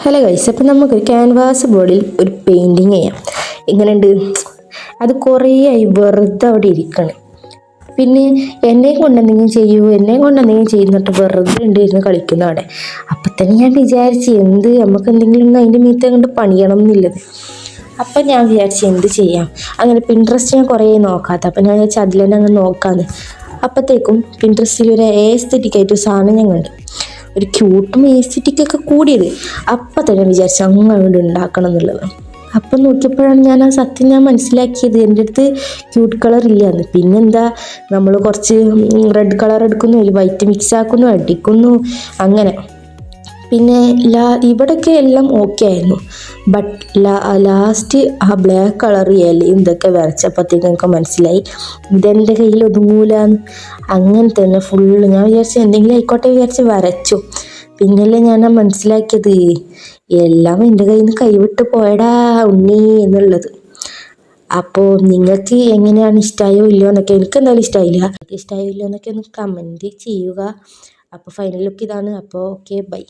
Hello guys, അപ്പം നമുക്ക് canvas ബോർഡിൽ ഒരു പെയിൻറ്റിങ് ചെയ്യാം. എങ്ങനെയുണ്ട്? അത് കുറേ ആയി വെറുതെ അവിടെ ഇരിക്കണം. പിന്നെ എന്നെ കൊണ്ടെന്തെങ്കിലും ചെയ്യൂ, എന്നെ കൊണ്ടെന്തെങ്കിലും ചെയ്യുന്നിട്ട് വെറുതെ ഉണ്ടായിരുന്നു കളിക്കുന്ന അവിടെ. അപ്പം തന്നെ ഞാൻ വിചാരിച്ച് നമുക്ക് എന്തെങ്കിലും അതിൻ്റെ മീത്തെ കൊണ്ട് പണിയണം എന്നുള്ളത്. അപ്പം ഞാൻ വിചാരിച്ച് എന്ത് ചെയ്യാം. അങ്ങനെ പിൻട്രസ്റ്റ് ഞാൻ കുറേ നോക്കാത്ത, അപ്പം ഞാൻ വിചാരിച്ചു അതിൽ തന്നെ അങ്ങ് നോക്കാമെന്ന്. അപ്പോഴത്തേക്കും പിൻട്രസ്റ്റിൽ ഒരു എസ്തെറ്റിക്കായിട്ട് സാധനം ഞാൻ കണ്ടു. ഒരു ക്യൂട്ടും എസ്തെറ്റിക്കൊക്കെ കൂടിയത്. അപ്പം തന്നെ വിചാരിച്ചു അങ്ങോട്ട് ഉണ്ടാക്കണം എന്നുള്ളത്. അപ്പം നോക്കിയപ്പോഴാണ് ഞാൻ ആ സത്യം മനസ്സിലാക്കിയത്. എൻ്റെ അടുത്ത് ക്യൂട്ട് കളർ ഇല്ലയെന്ന്. പിന്നെന്താ, നമ്മൾ കുറച്ച് റെഡ് കളർ എടുക്കുന്നു, വൈറ്റ് മിക്സ് ആക്കുന്നു, അടിക്കുന്നു, അങ്ങനെ. പിന്നെ ഇവിടെയൊക്കെ എല്ലാം ഓക്കെ ആയിരുന്നു. ബട്ട് ലാസ്റ്റ് ആ ബ്ലാക്ക് കളർ ഇലയും ഇതൊക്കെ വരച്ചപ്പോഴത്തേക്ക് എനിക്ക് മനസ്സിലായി ഇതെൻ്റെ കയ്യിൽ ഒതുങ്ങൂലെന്ന്. അങ്ങനെ തന്നെ ഫുള്ള് ഞാൻ വിചാരിച്ചു എന്തെങ്കിലും ആയിക്കോട്ടെ വിചാരിച്ച് വരച്ചു. പിന്നല്ലേ ഞാൻ മനസ്സിലാക്കിയത് എല്ലാം എൻ്റെ കയ്യിൽ നിന്ന് കൈവിട്ട് പോയടാ ഉണ്ണി എന്നുള്ളത്. അപ്പോൾ നിങ്ങൾക്ക് എങ്ങനെയാണ്, ഇഷ്ടമായോ ഇല്ലയോ എന്നൊക്കെ. എനിക്ക് എന്തായാലും ഇഷ്ടമായില്ല. ഇഷ്ടമായോ ഇല്ലയോ എന്നൊക്കെ ഒന്ന് കമൻറ്റ് ചെയ്യുക. അപ്പോൾ ഫൈനൽ ലുക്ക് ഇതാണ്. അപ്പോൾ ഓക്കെ, ബൈ.